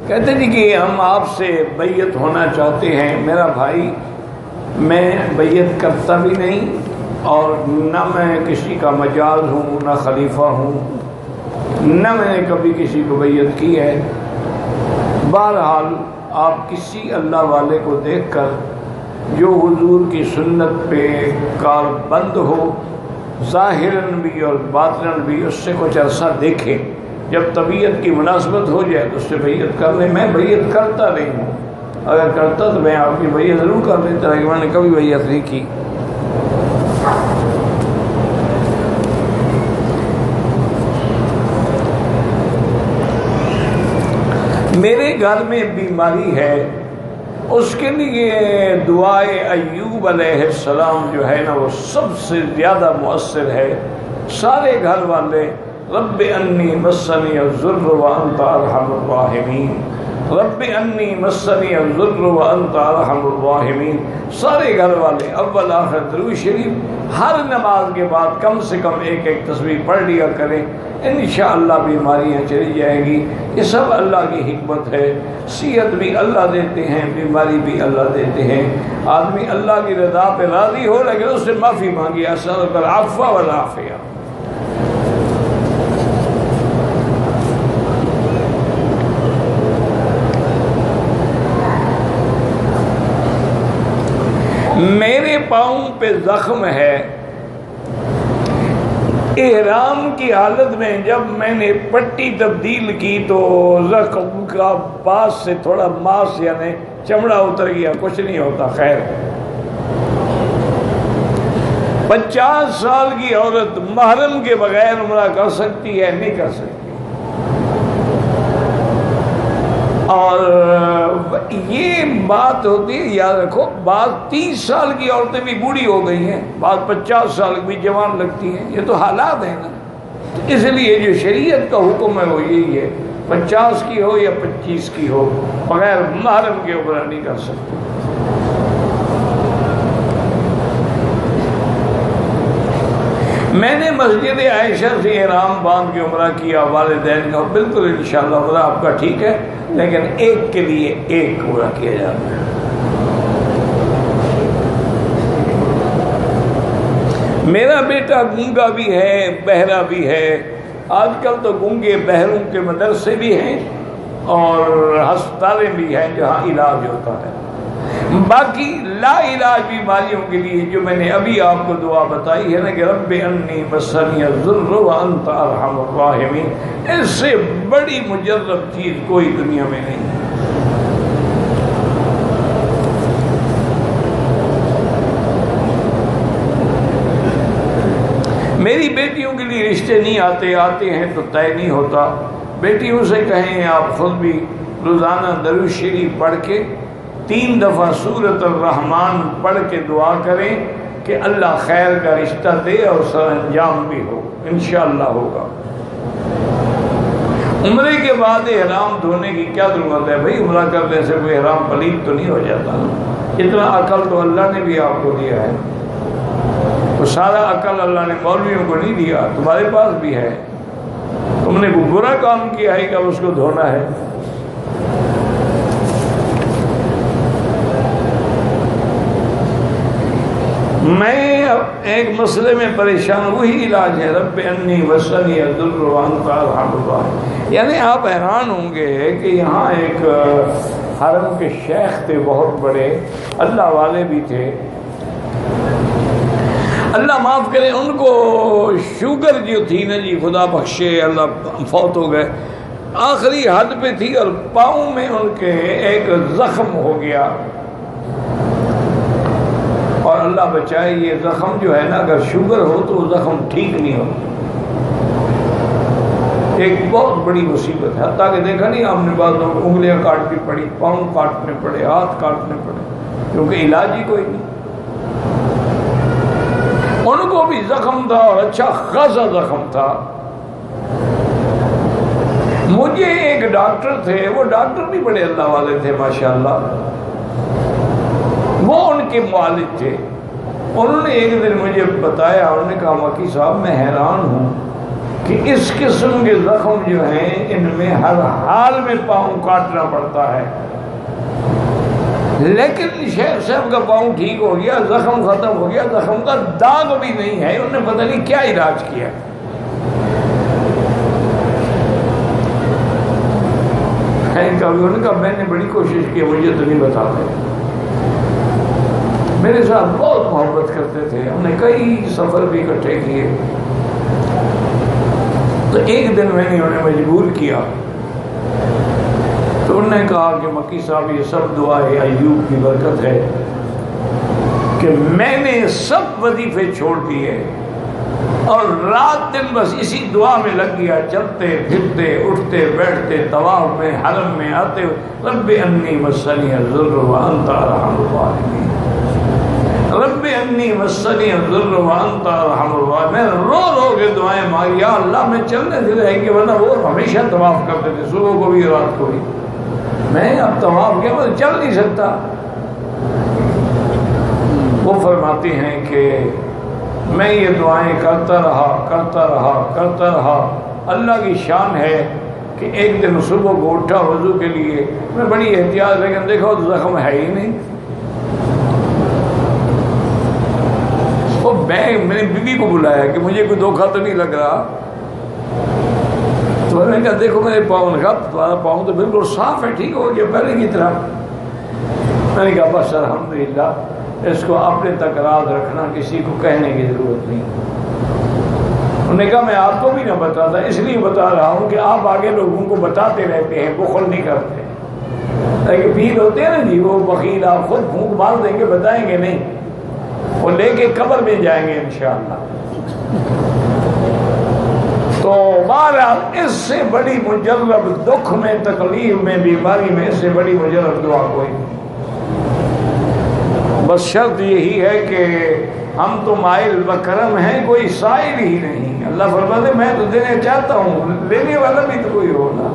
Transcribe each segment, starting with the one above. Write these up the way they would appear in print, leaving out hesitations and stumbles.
کہتے جی کہ ہم آپ سے بیعت ہونا چاہتے ہیں۔ میرا بھائی، میں بیعت کرتا بھی نہیں اور نہ میں کسی کا مجاز ہوں، نہ خلیفہ ہوں، نہ میں نے کبھی کسی کو بیعت کی ہے۔ بہرحال آپ کسی اللہ والے کو دیکھ کر جو حضور کی سنت پہ کار بند ہو، ظاہراً بھی اور باطناً بھی، اس سے کچھ عرصہ دیکھیں، جب طبیعت کی مناسبت ہو جائے تو اس سے بیعت کر لیں۔ میں بیعت کرتا نہیں ہوں، اگر کرتا تو میں آپ کی بیعت ضرور کر لیتا، لیکن میں نے کبھی بیعت نہیں کی۔ میرے گھر میں بیماری ہے، اس کے لیے دعائے ایوب علیہ السلام جو ہے نا وہ سب سے زیادہ مؤثر ہے۔ سارے گھر والے رب انی مسنی الضر وانت ارحم الراحمین، رب انی مسنی الضر وانت ارحم الراحمین، سارے گھر والے اول آخر درود شریف ہر نماز کے بعد کم سے کم ایک ایک تسبیح پڑھ لیا کریں، انشاءاللہ بیماریاں چلی جائیں گی۔ یہ سب اللہ کی حکمت ہے، صحت بھی اللہ دیتے ہیں، بیماری بھی اللہ دیتے ہیں۔ آدمی اللہ کی رضا پہ راضی ہو لیکن اس سے معافی مانگی، اسألک العفو والعافیہ۔ میرے پاؤں پہ زخم ہے، احرام کی حالت میں جب میں نے پٹی تبدیل کی تو زخم کا پاس سے تھوڑا ماس یعنی چمڑا اتر گیا، کچھ نہیں ہوتا، خیر۔ 50 سال کی عورت محرم کے بغیر عمرہ کر سکتی ہے؟ نہیں کر سکتی۔ اور یہ بات ہوتی ہے، یاد رکھو، بعض 30 سال کی عورتیں بھی بوڑھی ہو گئی ہیں، بعض 50 سال بھی جوان لگتی ہیں، یہ تو حالات ہیں نا۔ اس لیے جو شریعت کا حکم ہے وہ یہی ہے، 50 کی ہو یا 25 کی ہو، بغیر محرم کے عمرہ نہیں کر سکتے۔ میں نے مسجد عائشہ سے احرام باندھ کے عمرہ کیا، والدین کا بالکل انشاءاللہ عمرہ آپ کا ٹھیک ہے، لیکن ایک کے لیے ایک عمرہ کیا جاتا ہے۔ میرا بیٹا گونگا بھی ہے، بہرا بھی ہے، آج کل تو گونگے بہروں کے مدرسے بھی ہیں اور ہسپتالیں بھی ہیں جہاں علاج ہوتا ہے۔ باقی لا علاج بیماریوں کے لیے جو میں نے ابھی آپ کو دعا بتائی ہے نا کہ رب انی مسنی الضر وانت ارحم الراحمین، اس سے بڑی مجرب چیز کوئی دنیا میں نہیں۔ میری بیٹیوں کے لیے رشتے نہیں آتے، آتے ہیں تو طے نہیں ہوتا۔ بیٹیوں سے کہیں آپ خود بھی روزانہ درود شریف پڑھ کے 3 دفعہ سورۃ الرحمن پڑھ کے دعا کریں کہ اللہ خیر کا رشتہ دے اور سر انجام بھی ہو، انشاءاللہ ہوگا۔ عمرے کے بعد احرام دھونے کی کیا ضرورت ہے بھائی؟ عمرہ کرنے سے کوئی احرام پلید تو نہیں ہو جاتا۔ اتنا عقل تو اللہ نے بھی آپ کو دیا ہے، تو سارا عقل اللہ نے مولویوں کو نہیں دیا، تمہارے پاس بھی ہے۔ تم نے کوئی برا کام کیا ہے کہ اب اس کو دھونا ہے؟ میں ایک مسئلے میں پریشان، وہی علاج ہے رب انی مسنی الضر وانت ارحم الراحمین۔ یعنی آپ حیران ہوں گے کہ یہاں ایک حرم کے شیخ تھے، بہت بڑے اللہ والے بھی تھے، اللہ معاف کرے، ان کو شوگر جو تھی نا جی، خدا بخشے، اللہ فوت ہو گئے، آخری حد پہ تھی، اور پاؤں میں ان کے ایک زخم ہو گیا، اور اللہ بچائے یہ زخم جو ہے نا اگر شوگر ہو تو وہ زخم ٹھیک نہیں ہو، ایک بہت بڑی مصیبت ہے۔ حتیٰ کہ دیکھا نہیں آپ نے بعض لوگ انگلیاں کاٹنی پڑی، پاؤں کاٹنے پڑے، ہاتھ کاٹنے پڑے، کیونکہ علاج ہی کوئی نہیں۔ ان کو بھی زخم تھا اور اچھا خاصا زخم تھا۔ مجھے ایک ڈاکٹر تھے، وہ ڈاکٹر بھی بڑے اللہ والے تھے ماشاءاللہ، وہ ان کے معالج تھے، انہوں نے ایک دن مجھے بتایا، انہوں نے کہا مکی صاحب میں حیران ہوں کہ اس قسم کے زخم جو ہیں ان میں ہر حال میں پاؤں کاٹنا پڑتا ہے، لیکن شیخ صاحب کا پاؤں ٹھیک ہو گیا، زخم ختم ہو گیا، زخم کا داغ بھی نہیں ہے، انہوں نے پتہ نہیں کیا علاج کیا۔ انہوں نے کہا میں نے بڑی کوشش کی، مجھے تو نہیں بتاتے، میرے ساتھ بہت محبت کرتے تھے، ہم نے کئی سفر بھی اکٹھے کیے۔ تو ایک دن میں نے انہیں مجبور کیا، تو انہوں نے کہا کہ مکی صاحب یہ سب دعائے ایوب کی برکت ہے کہ میں نے سب وظیفے چھوڑ دیے اور رات دن بس اسی دعا میں لگ گیا، چلتے پھرتے اٹھتے بیٹھتے طواف میں حرم میں آتے رب انی مسنی الضر وانت ارحم الراحمین، رب انی مسنی الضر وانت ارحم الراحمین۔ میں رو رو کے دعائیں مانگی، یا اللہ میں چلنے سے رہے کہ ورنہ وہ ہمیشہ طواف کرتے تھے، صبح کو بھی رات کو بھی، میں اب طواف کیا میں چل نہیں سکتا۔ وہ فرماتے ہیں کہ میں یہ دعائیں کرتا رہا، اللہ کی شان ہے کہ ایک دن صبح کو اٹھا وضو کے لیے، میں بڑی احتیاط، لیکن دیکھو زخم ہے ہی نہیں۔ وہ میں نے بیوی کو بلایا کہ مجھے کوئی دھوکہ تو نہیں لگ رہا، تو میں نے کہا دیکھو میرے پاؤں نے کہا تمہارا پاؤں تو بالکل صاف ہے، ٹھیک ہو گیا پہلے کی طرح۔ میں نے کہا بس الحمدللہ، اس کو اپنے تک راز رکھنا، کسی کو کہنے کی ضرورت نہیں۔ انہوں نے کہا میں آپ کو بھی نہ بتاتا، اس لیے بتا رہا ہوں کہ آپ آگے لوگوں کو بتاتے رہتے ہیں، بخل نہیں کرتے۔ لیکن پیر ہوتے ہیں نا جی، وہ بخیل، آپ خود پھونک مار دیں گے، بتائیں گے نہیں، وہ لے کے قبر میں جائیں گے انشاءاللہ۔ تو بہرحال اس سے بڑی مجرب دکھ میں، تکلیف میں، بیماری میں، اس سے بڑی مجرب دعا کوئی نہیں۔ بس شرط یہی ہے کہ ہم تو مائل بکرم ہیں، کوئی سائل ہی نہیں۔ اللہ فرماتے ہیں میں تو دینا چاہتا ہوں، لینے والا بھی تو کوئی ہونا۔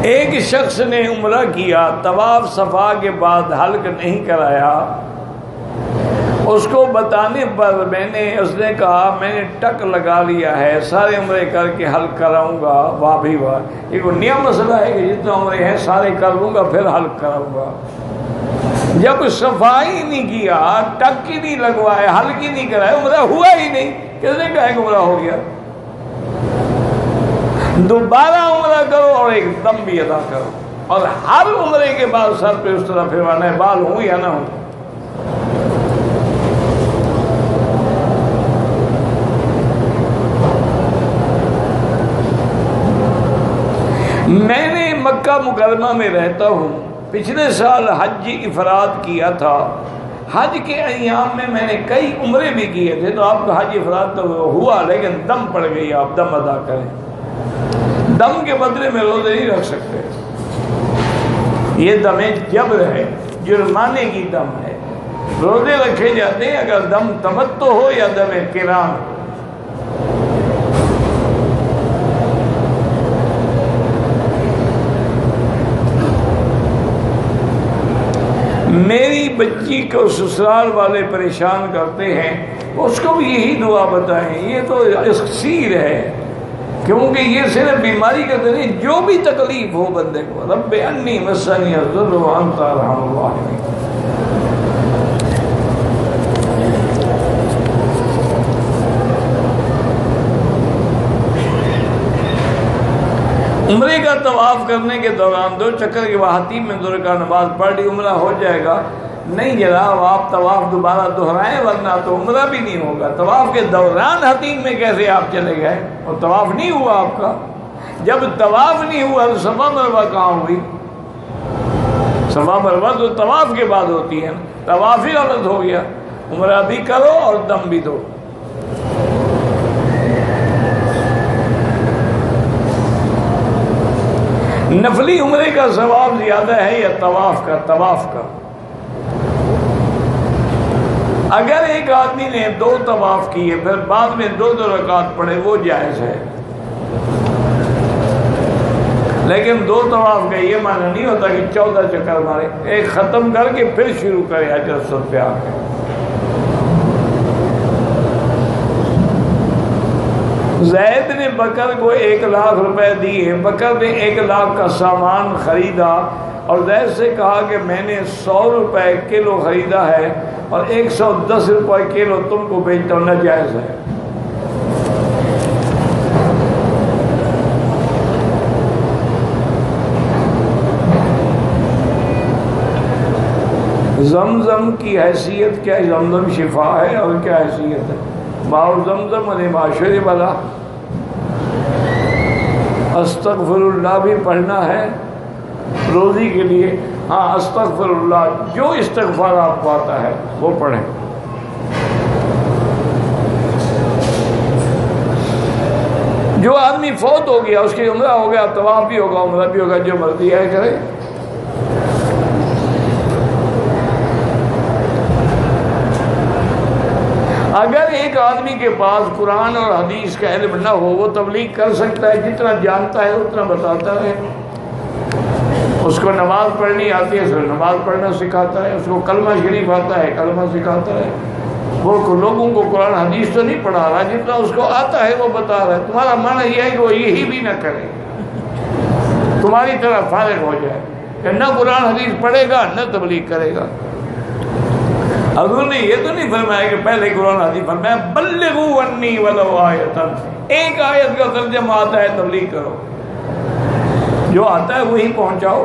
ایک شخص نے عمرہ کیا، طواف صفا کے بعد حلق نہیں کرایا، اس کو بتانے پر اس نے کہا میں نے ٹک لگا لیا ہے، سارے عمرے کر کے حلق کراؤں گا، واہ بھی واہ، یہ نیا مسئلہ ہے کہ جتنے عمرے ہیں سارے کر لوں گا پھر حلق کراؤں گا۔ جب صفائی نہیں کیا، ٹک ہی نہیں لگوایا، حلق ہی نہیں کرایا، عمرہ ہوا ہی نہیں، کس نے کہا کہ عمرہ ہو گیا؟ دوبارہ عمرہ کرو اور ایک دم بھی ادا کرو، اور ہر عمرے کے بعد سر پہ اس طرح پھروانا ہے، بال ہوں یا نہ ہوں۔ میں نے مکہ مکرمہ میں رہتا ہوں، پچھلے سال حج افراد کیا تھا، حج کے ایام میں نے کئی عمرے بھی کیے تھے، تو آپ کا حج افراد تو ہوا لیکن دم پڑ گئی، آپ دم ادا کریں، دم کے بدلے میں روزے نہیں رکھ سکتے، یہ دم جبر ہے، جرمانے کی دم ہے، روزے رکھے جاتے ہیں اگر دم تمتع ہو یا دم قران ہو۔ میری بچی کو سسرال والے پریشان کرتے ہیں، اس کو بھی یہی دعا بتائیں، یہ تو اکسیر ہے، کیونکہ یہ صرف بیماری کا نہیں، جو بھی تکلیف ہو بندے کو، رب انی مسنی الضر وانت ارحم الراحمین۔ عمرے کا طواف کرنے کے دوران 2 چکر کے بعد حتیم میں 2 رکعت نماز پڑھ لی، عمرہ ہو جائے گا؟ نہیں جناب، آپ طواف دوبارہ دہرائیں ورنہ تو عمرہ بھی نہیں ہوگا۔ طواف کے دوران حتیم میں کیسے آپ چلے گئے اور طواف نہیں ہوا آپ کا؟ جب طواف نہیں ہوا تو صفا مروہ کہاں ہوئی؟ صفا مروہ تو طواف کے بعد ہوتی ہے، طواف ہی غلط ہو گیا۔ عمرہ بھی کرو اور دم بھی دو۔ نفلی عمرے کا ثواب زیادہ ہے یا طواف کا؟ اگر ایک آدمی نے 2 طواف کیے پھر بعد میں 2 رکعت پڑھے وہ جائز ہے، لیکن 2 طواف کا یہ معنی نہیں ہوتا کہ 14 چکر مارے، ایک ختم کر کے پھر شروع کرے حج اسود پہ آ کے۔ زید نے بکر کو 1,00,000 روپے دیے، بکر نے 1,00,000 کا سامان خریدا اور زید سے کہا کہ میں نے 100 روپے کلو خریدا ہے اور 110 روپے کلو تم کو بیچتا ہوں، ناجائز ہے۔ زمزم کی حیثیت کیا ہے؟ زمزم شفا ہے، اور کیا حیثیت ہے؟ ماء زمزم علی معاشرے والا، استغفر اللہ بھی پڑھنا ہے روزی کے لیے۔ ہاں استغفر اللہ، جو استغفار آپ کو آتا ہے وہ پڑھیں۔ جو آدمی فوت ہو گیا، اس کی عمرہ ہو گیا، طواف بھی ہوگا، عمرہ بھی ہوگا، جو مرضی ہے کرے۔ اگر ایک آدمی کے پاس قرآن اور حدیث کا علم نہ ہو، وہ تبلیغ کر سکتا ہے، جتنا جانتا ہے اتنا بتاتا ہے۔ اس کو نماز پڑھنی آتی ہے، اس کو نماز پڑھنا سکھاتا ہے، اس کو کلمہ شریف آتا ہے، کلمہ سکھاتا ہے۔ وہ لوگوں کو قرآن حدیث تو نہیں پڑھا رہا، جتنا اس کو آتا ہے وہ بتا رہا ہے۔ تمہارا معنی یہ ہے کہ وہ یہی بھی نہ کرے، تمہاری طرح فارغ ہو جائے کہ نہ قرآن حدیث پڑھے گا نہ تبلیغ کرے گا۔ حضور نے یہ تو نہیں فرمایا کہ پہلے قرآن حدیث فرمایا بلغوا عنی ولو آیۃ، ایک آیت کا ترجمہ آتا ہے تبلیغ کرو، جو آتا ہے وہی پہنچاؤ۔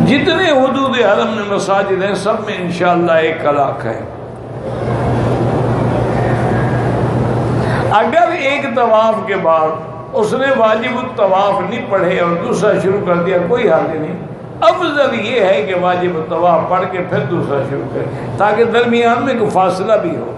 جتنے حدود حرم میں مساجد ہیں سب میں انشاءاللہ 1,00,000 ہے۔ اگر ایک طواف کے بعد اس نے واجب الطواف نہیں پڑھے اور دوسرا شروع کر دیا، کوئی حال نہیں۔ افضل یہ ہے کہ واجب الطواف پڑھ کے پھر دوسرا شروع کرے، تاکہ درمیان میں کوئی فاصلہ بھی ہو۔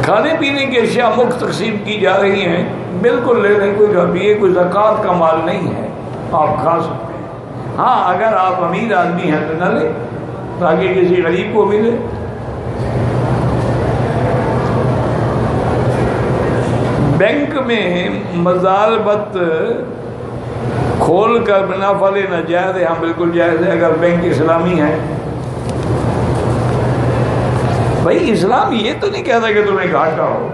کھانے پینے کی اشیاء مفت تقسیم کی جا رہی ہیں، بالکل لے لیں، کوئی ابھی یہ کوئی زکوٰۃ کا مال نہیں ہے، آپ کھا سکتے ہیں۔ ہاں اگر آپ امیر آدمی ہیں تو نہ لیں، تاکہ کسی غریب کو بھی لیں۔ بینک میں مضاربت کھول کر منافع لینا جائز ہے؟ ہاں بالکل جائز ہے، اگر بینک اسلامی ہے۔ بھائی اسلام یہ تو نہیں کہتا کہ تمہیں گھاٹا ہو،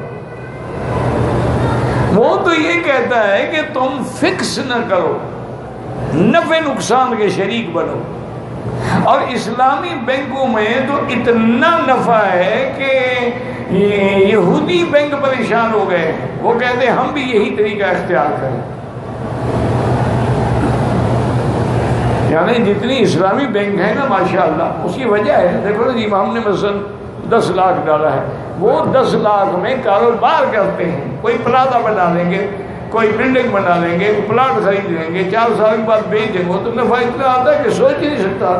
وہ تو یہ کہتا ہے کہ تم فکس نہ کرو، نفع نقصان کے شریک بنو۔ اور اسلامی بینکوں میں تو اتنا نفع ہے کہ یہودی بینک پریشان ہو گئے، وہ کہتے ہیں ہم بھی یہی طریقہ اختیار کریں۔ یعنی جتنی اسلامی بینک ہے نا ماشاءاللہ، اس کی وجہ ہے، دیکھو نا جی ہم نے مثلا 10 لاکھ ڈالا ہے، وہ 10 لاکھ میں کاروبار کرتے ہیں، کوئی پلازا بنا لیں گے، کوئی بلڈنگ بنا لیں گے، پلاٹ خرید لیں گے، 4 سال کے بعد بیچ دیں گے، تو نفع اتنا آتا ہے کہ سوچ ہی نہیں سکتا۔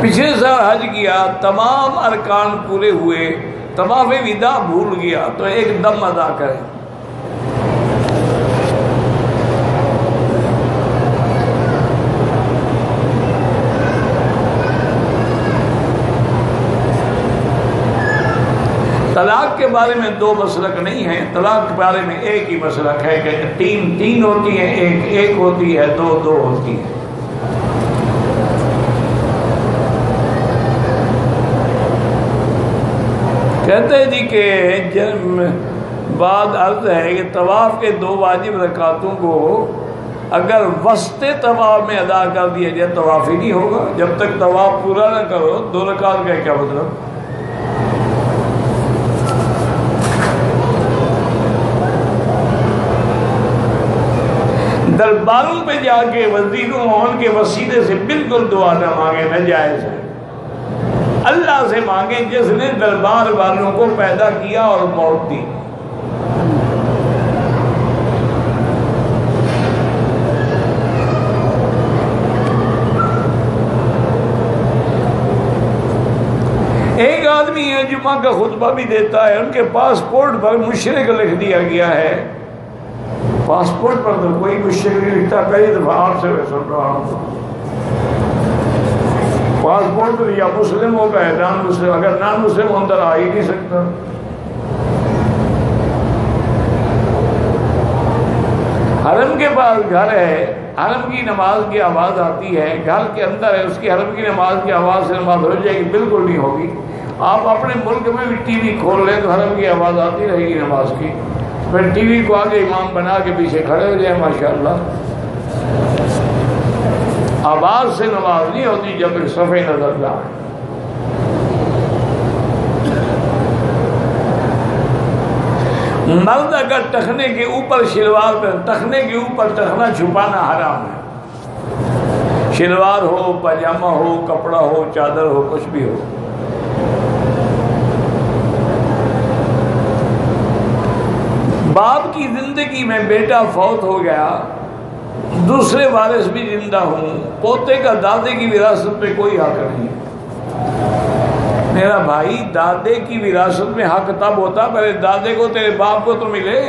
پچھلے سال حج کیا، تمام ارکان پورے ہوئے، طواف وداع بھول گیا تو ایک دم ادا کریں۔ طلاق کے بارے میں 2 مسلک نہیں ہیں، طلاق کے بارے میں ایک ہی مسلک ہے کہ 3 ہوتی ہیں، ایک ہوتی ہے، 2 ہوتی ہیں۔ کہتے ہیں جی کہ بعد عرض ہے کہ طواف کے 2 واجب رکعتوں کو اگر وسط طواف میں ادا کر دیا جائے طواف ہی نہیں ہوگا، جب تک طواف پورا نہ کرو 2 رکعت کا کیا مطلب؟ درباروں پہ جا کے وزیروں ان کے وسیلے سے بالکل دعا نہ مانگے، ناجائز ہے۔ اللہ سے مانگیں جس نے دربار والوں کو پیدا کیا اور موت دی۔ ایک آدمی ہے جمعہ کا خطبہ بھی دیتا ہے، ان کے پاسپورٹ پر مشرک لکھ دیا گیا ہے۔ پاسپورٹ پر تو کوئی مشرک نہیں لکھتا، پہلی دفعہ آپ سے میں سن رہا ہوں۔ پاسپورٹ یا مسلموں کا ہے نان مسلم، اگر نان مسلم اندر آ ہی نہیں سکتا۔ حرم کے پاس گھر ہے، حرم کی نماز کی آواز آتی ہے، گھر کے اندر ہے، اس کی حرم کی نماز کی آواز سے نماز ہو جائے گی؟ بالکل نہیں ہوگی۔ آپ اپنے ملک میں بھی ٹی وی کھول لیں تو حرم کی آواز آتی رہے گی نماز کی، پھر ٹی وی کو آگے امام بنا کے پیچھے کھڑے ہو جائیں ماشاءاللہ۔ آواز سے نماز نہیں ہوتی جب ایک صفحے نظر نہ آئے۔ مرد اگر ٹخنے کے اوپر شلوار پہ، ٹخنے کے اوپر ٹخنا چھپانا حرام ہے، شلوار ہو، پاجامہ ہو، کپڑا ہو، چادر ہو، کچھ بھی ہو۔ باپ کی زندگی میں بیٹا فوت ہو گیا، دوسرے وارث بھی زندہ ہوں، پوتے کا دادے کی وراثت میں کوئی حق نہیں۔ میرا بھائی، دادے کی وراثت میں حق تب ہوتا پہلے دادے کو تیرے باپ کو تو ملے،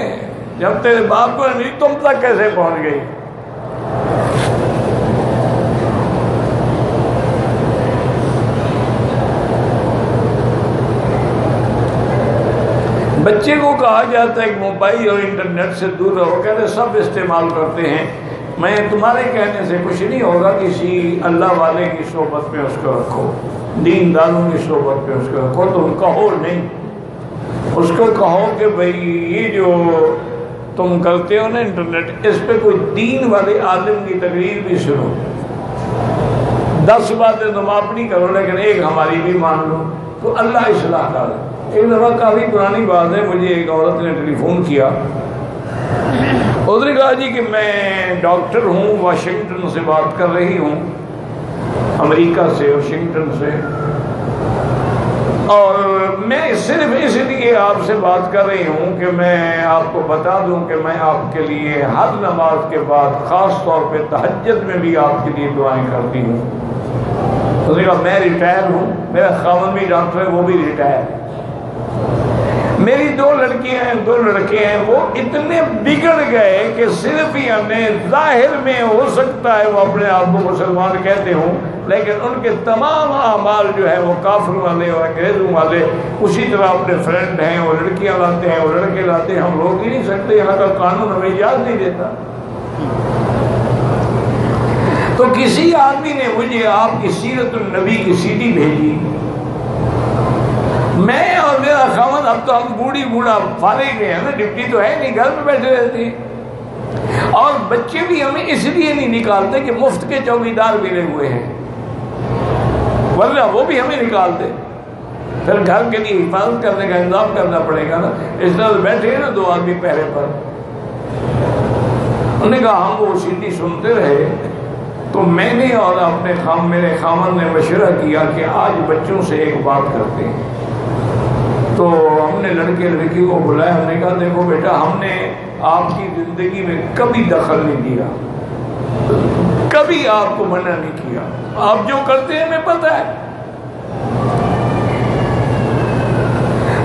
جب تیرے باپ کو نہیں تم تک کیسے پہنچ گئی؟ بچے کو کہا جاتا ہے کہ موبائل اور انٹرنیٹ سے دور رہو، کہتے سب استعمال کرتے ہیں، میں تمہارے کہنے سے کچھ نہیں ہوگا، کسی اللہ والے کی صحبت میں اس کو رکھو، دین داروں کی صحبت میں اس کو رکھو، تم کہو نہیں، اس کو کہو کہ بھئی یہ جو تم کرتے ہو نا انٹرنیٹ، اس پہ کوئی دین والے عالم کی تقریر بھی سنو، 10 باتیں تم اپنی کرو لیکن ایک ہماری بھی مان لو، تو اللہ اصلاح کر دے۔ ایک دفعہ کافی پرانی بات ہے، مجھے ایک عورت نے ٹیلی فون کیا، اس نے کہا جی کہ میں ڈاکٹر ہوں، واشنگٹن سے بات کر رہی ہوں، امریکہ سے، واشنگٹن سے، اور میں صرف اس لیے آپ سے بات کر رہی ہوں کہ میں آپ کو بتا دوں کہ میں آپ کے لیے ہر نماز کے بعد خاص طور پہ تہجد میں بھی آپ کے لیے دعائیں کرتی ہوں۔ اس نے کہا میں ریٹائر ہوں، میرا خاوند بھی ڈاکٹر ہے، وہ بھی ریٹائر ہے، میری 2 لڑکیاں ہیں، 2 لڑکے ہیں، وہ اتنے بگڑ گئے کہ صرف ہی ہمیں ظاہر میں ہو سکتا ہے وہ اپنے آپ کو مسلمان کہتے ہوں، لیکن ان کے تمام اعمال جو ہے وہ کافر والے اور انگریزوں والے، اسی طرح اپنے فرینڈ ہیں، وہ لڑکیاں لاتے ہیں، وہ لڑکے لاتے ہیں، ہم روک ہی نہیں سکتے، یہاں کا قانون ہمیں اجازت نہیں دیتا۔ تو کسی آدمی نے مجھے آپ کی سیرت النبی کی سی ڈی بھیجی، میں اور میرا خاوند، اب تو ہم بوڑھا فارغ گئے ہیں نا، ڈپٹی تو ہے نہیں، گھر میں بیٹھے رہتے ہیں، اور بچے بھی ہمیں اس لیے نہیں نکالتے کہ مفت کے چوکیدار ملے ہوئے ہیں، ورنہ وہ بھی ہمیں نکالتے، پھر گھر کے لیے حفاظت کرنے کا انتظام کرنا پڑے گا نا، اس طرح بیٹھے ہیں نا 2 آدمی پہرے پر۔ انہوں نے کہا ہم وہ سیدھی سنتے رہے، تو میں نے اور میرے خاوند نے مشورہ کیا کہ آج بچوں سے ایک بات کرتے ہیں، تو ہم نے لڑکے لڑکی کو بلایا، ہم نے کہا دیکھو بیٹا، ہم نے آپ کی زندگی میں کبھی دخل نہیں دیا، کبھی آپ کو منع نہیں کیا، آپ جو کرتے ہیں ہمیں پتہ ہے،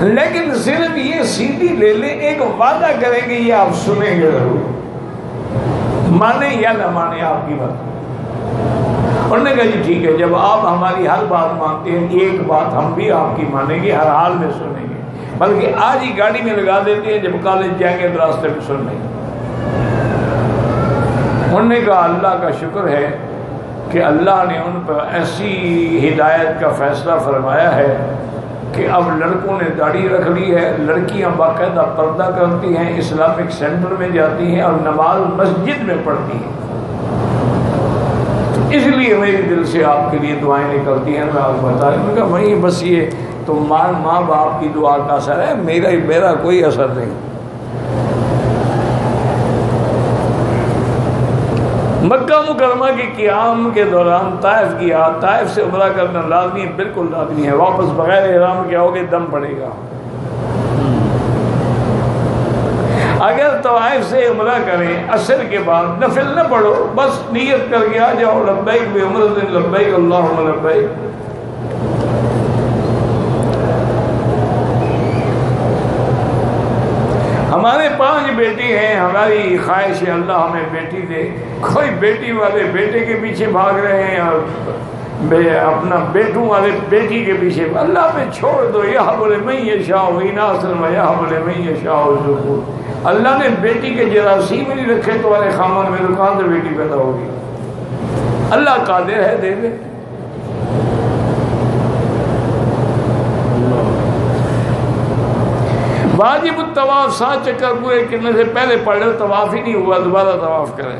لیکن صرف یہ سیدھی لے لیں، ایک وعدہ کریں گے یہ آپ سنیں گے ضرور، مانیں یا نہ مانیں آپ کی بات۔ انہوں نے کہا جی ٹھیک ہے، جب آپ ہماری ہر بات مانتے ہیں، ایک بات ہم بھی آپ کی مانیں گے، ہر حال میں سنیں گے، بلکہ آج ہی گاڑی میں لگا دیتے ہیں، جب کالج جائیں گے تو راستے میں سن لیں گے۔ انہوں نے کہا اللہ کا شکر ہے کہ اللہ نے ان پر ایسی ہدایت کا فیصلہ فرمایا ہے کہ اب لڑکوں نے داڑھی رکھ لی ہے، لڑکیاں باقاعدہ پردہ کرتی ہیں، اسلامک سینٹر میں جاتی ہیں اور نماز مسجد میں پڑھتی ہیں، اس لیے میرے دل سے آپ کے لیے دعائیں نکلتی ہیں۔ میں آپ کو بتا رہا ہوں کہ وہی بس یہ تو ماں باپ کی دعا کا اثر ہے، میرا کوئی اثر نہیں۔ مکہ مکرمہ کے قیام کے دوران طائف کیا، طائف سے عمرہ کرنا لازمی ہے، بالکل لازمی ہے، واپس بغیر احرام کے آؤ گے دم پڑے گا۔ اگر طائف سے عمرہ کریں عصر کے بعد، نفل نہ پڑھو، بس نیت کر کے آ جاؤ، لبیک بعمرۃ لبیک اللہم لبیک۔ ہمارے 5 بیٹے ہیں، ہماری خواہش ہے اللہ ہمیں بیٹی دے، کوئی بیٹی والے بیٹے کے پیچھے بھاگ رہے ہیں اور اپنا بیٹوں والے بیٹی کے پیچھے اللہ پہ چھوڑ دو، یہب لمن یشاء اناثا ویہب لمن یشاء الذکور۔ اللہ نے بیٹی کے جراثیم نہیں رکھے تو والے خامن میں تو کہاں سے بیٹی پیدا ہوگی؟ اللہ قادر ہے دے دے۔ واجب الطواف 7 چکر پورے کرنے سے پہلے پڑھ لو، طواف ہی نہیں ہوا دوبارہ طواف کریں۔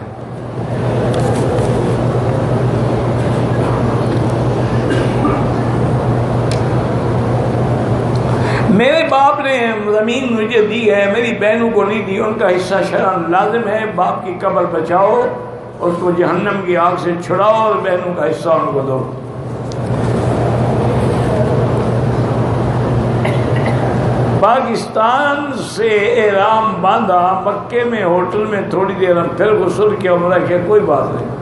میرے باپ نے زمین مجھے دی ہے، میری بہنوں کو نہیں دی، ان کا حصہ شرعاً لازم ہے۔ باپ کی قبر بچاؤ، اس کو جہنم کی آگ سے چھڑاؤ اور بہنوں کا حصہ ان کو دو۔ پاکستان سے احرام باندھا، مکے میں ہوٹل میں تھوڑی دیر ہم پھر غسل کیا، عمرہ کیا، کوئی بات نہیں۔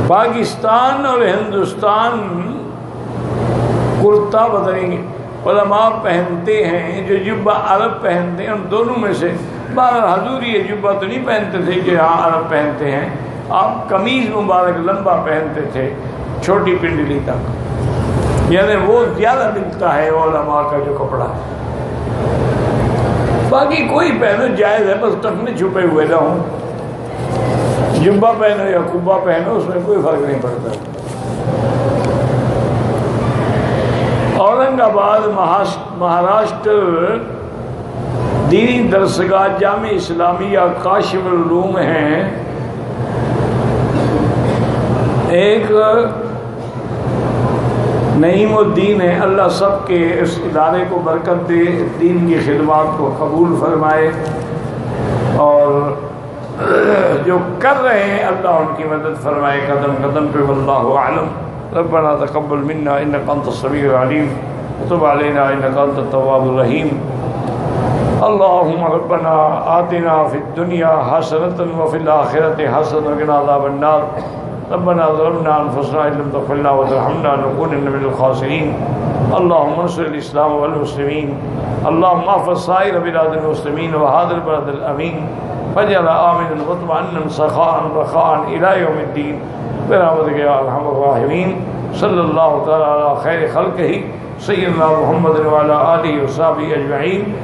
پاکستان اور ہندوستان کرتا بدلیں گے، علماء پہنتے ہیں جو جبہ عرب پہنتے ہیں، ان دونوں میں سے حضور یہ جبہ تو نہیں پہنتے تھے کہ ہاں عرب پہنتے ہیں، آپ قمیض مبارک لمبا پہنتے تھے چھوٹی پنڈلی تک، یعنی وہ زیادہ ملتا ہے علماء کا جو کپڑا ہے۔ باقی کوئی پہنو جائز ہے، بس ٹخنے چھپے ہوئے نہ ہوں، جبہ پہنو یا قبہ پہنو اس میں کوئی فرق نہیں پڑتا۔ اورنگ آباد مہاراشٹر دینی درسگاہ جامع اسلامیہ کاشف العلوم ہیں، ایک نعیم الدین ہے، اللہ سب کے اس ادارے کو برکت دے، دین کی خدمات کو قبول فرمائے، اور جو کر رہے ہیں اللہ ان کی مدد فرمائے قدم قدم پہ، واللہ اعلم۔ ربنا تقبل منا انک انت السمیع العلیم وتب علینا انک انت التواب الرحیم۔ اللهم ربنا آتنا في الدنيا حسنة وفي الآخرة حسنة وقنا عذاب النار۔ ربنا ظلمنا أنفسنا إن لم تغفر لنا وترحمنا لنكونن من الخاسرين۔ اللهم انصر الإسلام والمسلمين، اللهم احفظ سائر بلاد المسلمين وهذا البلد الأمين، واجعل آمنا مطمئنا سخاء رخاء إلى يوم الدين برحمتك يا أرحم الراحمين۔ صلی اللہ تعالی علی خیر خلقہ سیدنا محمد وعلی آلہ وصحبہ اجمعین۔